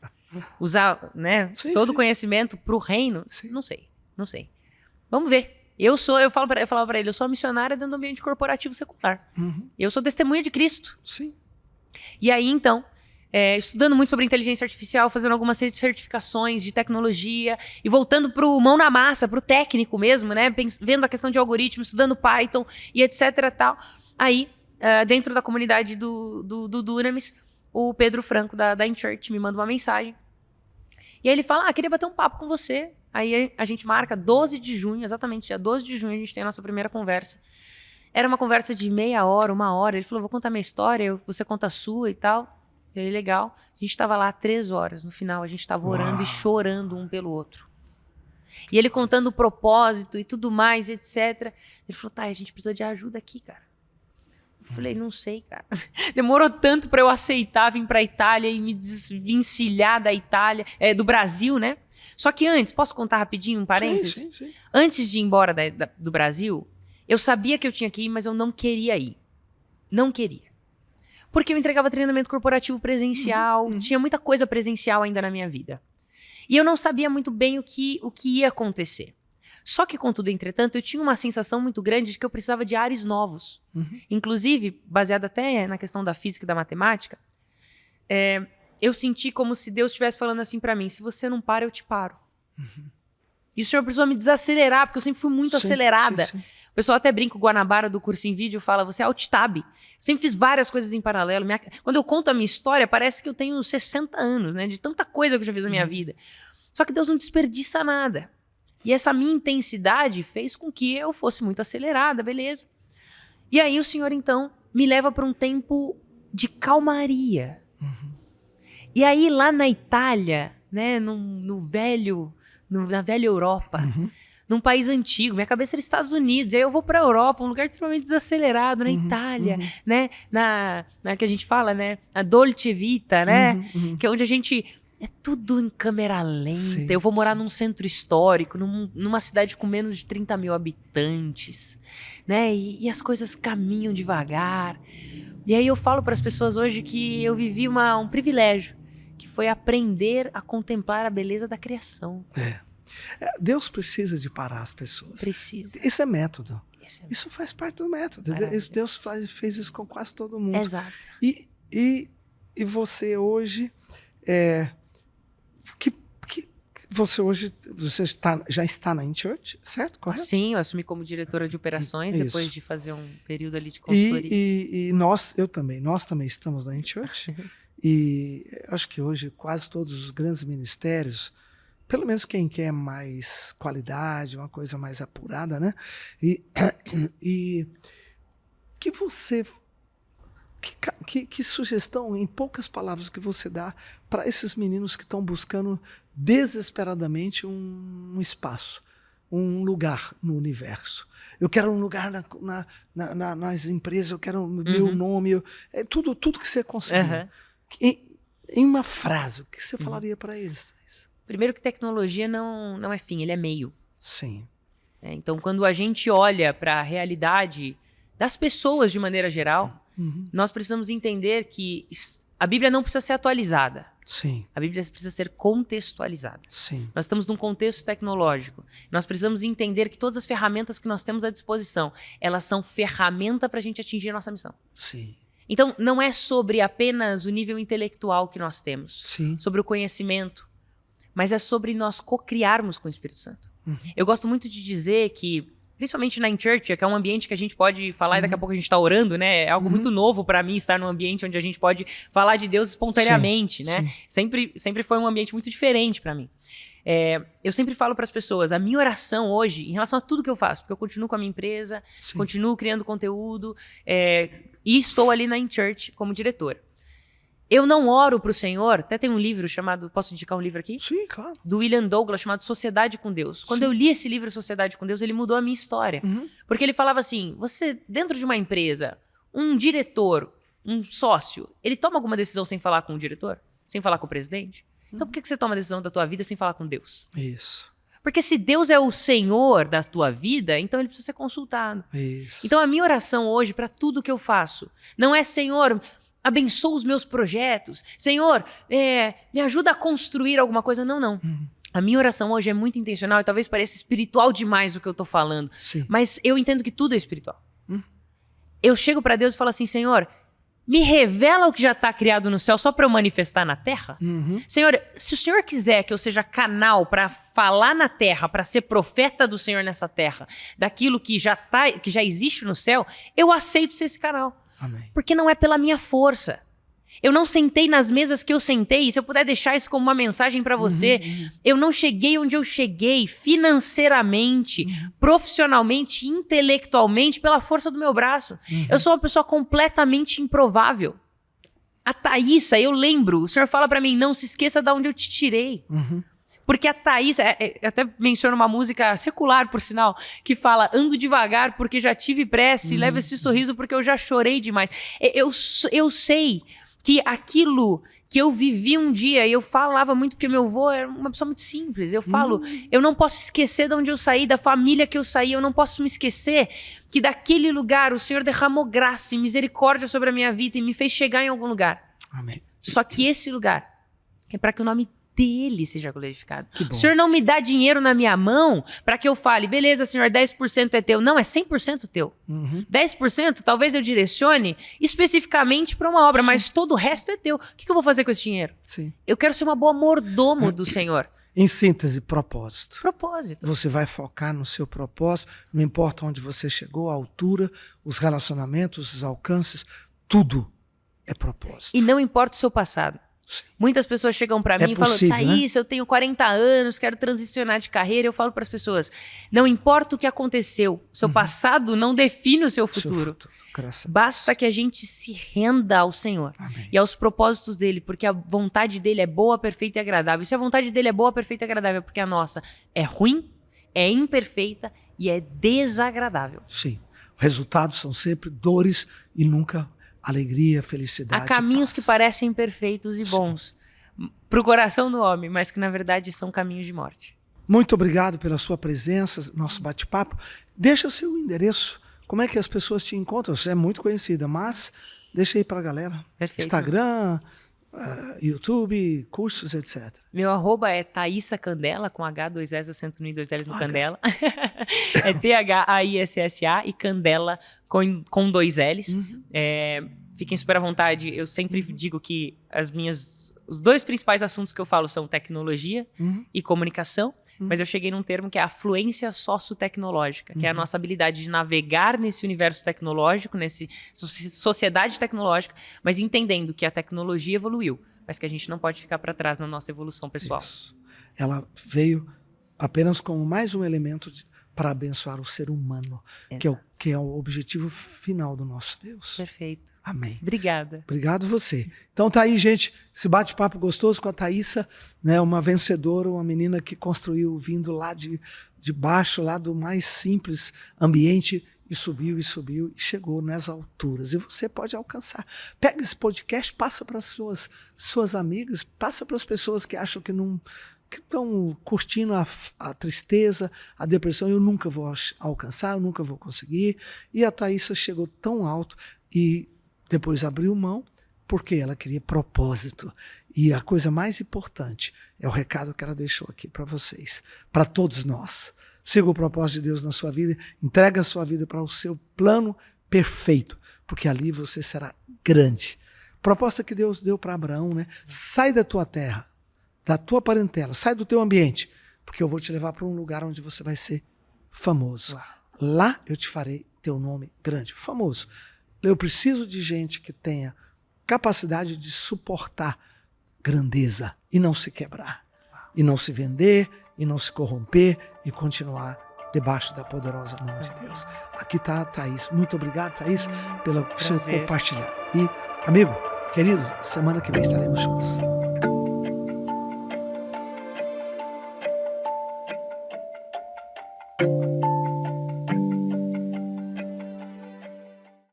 Usar, né, todo o conhecimento pro reino, não sei. Vamos ver. Eu falava pra ele, eu sou a missionária dentro do ambiente corporativo secular. Eu sou testemunha de Cristo. Sim. E aí, então, estudando muito sobre inteligência artificial, fazendo algumas certificações de tecnologia e voltando pro mão na massa, pro técnico mesmo, né, vendo a questão de algoritmo, estudando Python e etc. Tal. Aí, dentro da comunidade do Dunamis, o Pedro Franco, da InChurch, me manda uma mensagem. E aí ele fala, queria bater um papo com você. Aí a gente marca 12 de junho, exatamente dia 12 de junho, a gente tem a nossa primeira conversa. Era uma conversa de meia hora, 1 hora. Ele falou, vou contar minha história, você conta a sua e tal. E aí, legal. A gente estava lá 3 horas. No final, a gente estava orando e chorando um pelo outro. E ele contando o propósito e tudo mais, etc. Ele falou, a gente precisa de ajuda aqui, cara. Eu falei, não sei, cara. Demorou tanto para eu aceitar vir para a Itália e me desvencilhar da Itália, do Brasil, né? Só que antes, posso contar rapidinho um parênteses? Sim. Antes de ir embora do Brasil, eu sabia que eu tinha que ir, mas eu não queria ir. Não queria. Porque eu entregava treinamento corporativo presencial, tinha muita coisa presencial ainda na minha vida. E eu não sabia muito bem o que ia acontecer. Só que, contudo, entretanto, eu tinha uma sensação muito grande de que eu precisava de ares novos. Inclusive, baseado até na questão da física e da matemática, eu senti como se Deus estivesse falando assim pra mim, se você não para, eu te paro. E o Senhor precisou me desacelerar, porque eu sempre fui muito acelerada. Sim. O pessoal até brinca, o Guanabara do curso em vídeo fala, você é alt-tab. Eu sempre fiz várias coisas em paralelo. Quando eu conto a minha história, parece que eu tenho 60 anos, né? De tanta coisa que eu já fiz na minha vida. Só que Deus não desperdiça nada. E essa minha intensidade fez com que eu fosse muito acelerada, beleza. E aí o Senhor, então, me leva para um tempo de calmaria. E aí lá na Itália, né, na velha Europa, num país antigo, minha cabeça era Estados Unidos, aí eu vou para a Europa, um lugar extremamente desacelerado, na Itália, né, na que a gente fala, né, a Dolce Vita, né, que é onde a gente... É tudo em câmera lenta. Eu vou morar num centro histórico, numa cidade com menos de 30 mil habitantes, né? E as coisas caminham devagar. E aí eu falo para as pessoas hoje que eu vivi um privilégio, que foi aprender a contemplar a beleza da criação. Deus precisa de parar as pessoas. Precisa. Isso é método. Isso faz parte do método. Deus fez isso com quase todo mundo. Exato. E E você hoje você já está na InChurch, certo? Correto? Sim, eu assumi como diretora de operações depois de fazer um período ali de consultoria. E nós também estamos na InChurch. E acho que hoje quase todos os grandes ministérios, pelo menos quem quer mais qualidade, uma coisa mais apurada, né? E que sugestão, em poucas palavras, que você dá para esses meninos que estão buscando desesperadamente um espaço, um lugar no universo? Eu quero um lugar nas empresas, eu quero o meu nome, tudo que você conseguir. Em uma frase, o que você falaria para eles? Primeiro que tecnologia não é fim, ele é meio. Sim. Então, quando a gente olha para a realidade das pessoas de maneira geral, nós precisamos entender que a Bíblia não precisa ser atualizada. Sim. A Bíblia precisa ser contextualizada. Sim. Nós estamos num contexto tecnológico. Nós precisamos entender que todas as ferramentas que nós temos à disposição, elas são ferramenta para a gente atingir a nossa missão. Sim. Então, não é sobre apenas o nível intelectual que nós temos, Sim. sobre o conhecimento, mas é sobre nós co-criarmos com o Espírito Santo. Eu gosto muito de dizer que, principalmente na InChurch, que é um ambiente que a gente pode falar e daqui a pouco a gente está orando, né? É algo muito novo para mim estar num ambiente onde a gente pode falar de Deus espontaneamente, né? Sempre foi um ambiente muito diferente para mim. Eu sempre falo para as pessoas, a minha oração hoje, em relação a tudo que eu faço, porque eu continuo com a minha empresa, continuo criando conteúdo, e estou ali na InChurch como diretora. Eu não oro para o Senhor, até tem um livro chamado, posso indicar um livro aqui? Sim, claro. Do William Douglas, chamado Sociedade com Deus. Quando eu li esse livro, Sociedade com Deus, ele mudou a minha história. Porque ele falava assim, você, dentro de uma empresa, um diretor, um sócio, ele toma alguma decisão sem falar com o diretor? Sem falar com o presidente? Então por que você toma a decisão da tua vida sem falar com Deus? Isso. Porque se Deus é o Senhor da tua vida, então ele precisa ser consultado. Isso. Então a minha oração hoje, para tudo que eu faço, não é, Senhor, abençoa os meus projetos. Senhor, me ajuda a construir alguma coisa. Não. A minha oração hoje é muito intencional e talvez pareça espiritual demais o que eu tô falando. Sim. Mas eu entendo que tudo é espiritual. Eu chego para Deus e falo assim, Senhor, me revela o que já está criado no céu só para eu manifestar na terra? Senhor, se o Senhor quiser que eu seja canal para falar na terra, para ser profeta do Senhor nessa terra, daquilo que já existe no céu, eu aceito ser esse canal. Amém. Porque não é pela minha força. Eu não sentei nas mesas que eu sentei, e se eu puder deixar isso como uma mensagem para você, eu não cheguei onde eu cheguei financeiramente, profissionalmente, intelectualmente, pela força do meu braço. Eu sou uma pessoa completamente improvável. A Thaísa, eu lembro, o Senhor fala para mim, não se esqueça de onde eu te tirei. Porque a Thaísa, até menciona uma música secular, por sinal, que fala, ando devagar porque já tive pressa e leva esse sorriso porque eu já chorei demais. Eu sei que aquilo que eu vivi um dia, e eu falava muito porque meu avô era uma pessoa muito simples, eu falo, eu não posso esquecer de onde eu saí, da família que eu saí, eu não posso me esquecer que daquele lugar o Senhor derramou graça e misericórdia sobre a minha vida e me fez chegar em algum lugar. Amém. Só que esse lugar é para que o nome dele seja glorificado. O Senhor não me dá dinheiro na minha mão para que eu fale, beleza, Senhor, 10% é teu. Não, é 100% teu. 10% talvez eu direcione especificamente para uma obra, mas todo o resto é teu. O que eu vou fazer com esse dinheiro? Sim. Eu quero ser uma boa mordomo do Senhor. Em síntese, propósito. Propósito. Você vai focar no seu propósito, não importa onde você chegou, a altura, os relacionamentos, os alcances, tudo é propósito. E não importa o seu passado. Sim. Muitas pessoas chegam pra mim e falam, Thaís, eu tenho 40 anos, quero transicionar de carreira. Eu falo para as pessoas, não importa o que aconteceu, seu passado não define o seu futuro. Basta que a gente se renda ao Senhor. Amém. E aos propósitos dele, porque a vontade dele é boa, perfeita e agradável. E se a vontade dele é boa, perfeita e agradável, é porque a nossa é ruim, é imperfeita e é desagradável. Sim. Resultados são sempre dores e nunca alegria, felicidade. Há caminhos que parecem perfeitos e bons para o coração do homem, mas que na verdade são caminhos de morte. Muito obrigado pela sua presença, nosso bate-papo. Deixa o seu endereço. Como é que as pessoas te encontram? Você é muito conhecida, mas deixa aí para a galera. Perfeito. Instagram, YouTube, cursos, etc. Meu @é Thaísa Candela, com H, 2 S, acento no I, 2 L's no Candela. É THAISSA e Candela com 2 L's. fiquem super à vontade. Eu sempre digo que os 2 principais assuntos que eu falo são tecnologia e comunicação. Mas eu cheguei num termo que é a fluência sociotecnológica, que é a nossa habilidade de navegar nesse universo tecnológico, nessa sociedade tecnológica, mas entendendo que a tecnologia evoluiu, mas que a gente não pode ficar para trás na nossa evolução pessoal. Isso. Ela veio apenas como mais um elemento para abençoar o ser humano, que é o objetivo final do nosso Deus. Perfeito. Amém. Obrigada. Obrigado você. Então tá aí, gente, esse bate-papo gostoso com a Thaísa, né, uma vencedora, uma menina que construiu vindo lá de baixo, lá do mais simples ambiente, e subiu e chegou nas alturas. E você pode alcançar. Pega esse podcast, passa para as suas amigas, passa para as pessoas que acham que estão curtindo a tristeza, a depressão. Eu nunca vou alcançar, eu nunca vou conseguir. E a Thaísa chegou tão alto e depois abriu mão porque ela queria propósito. E a coisa mais importante é o recado que ela deixou aqui para vocês, para todos nós. Siga o propósito de Deus na sua vida, entrega a sua vida para o seu plano perfeito, porque ali você será grande. Proposta que Deus deu para Abraão, né? Sai da tua terra, da tua parentela, sai do teu ambiente, porque eu vou te levar para um lugar onde você vai ser famoso. Uau. Lá eu te farei teu nome grande, famoso. Eu preciso de gente que tenha capacidade de suportar grandeza e não se quebrar, e não se vender, e não se corromper, e continuar debaixo da poderosa mão de Deus. Aqui está a Thaís. Muito obrigado, Thaís, pelo seu compartilhar. E, amigo, querido, semana que vem estaremos juntos.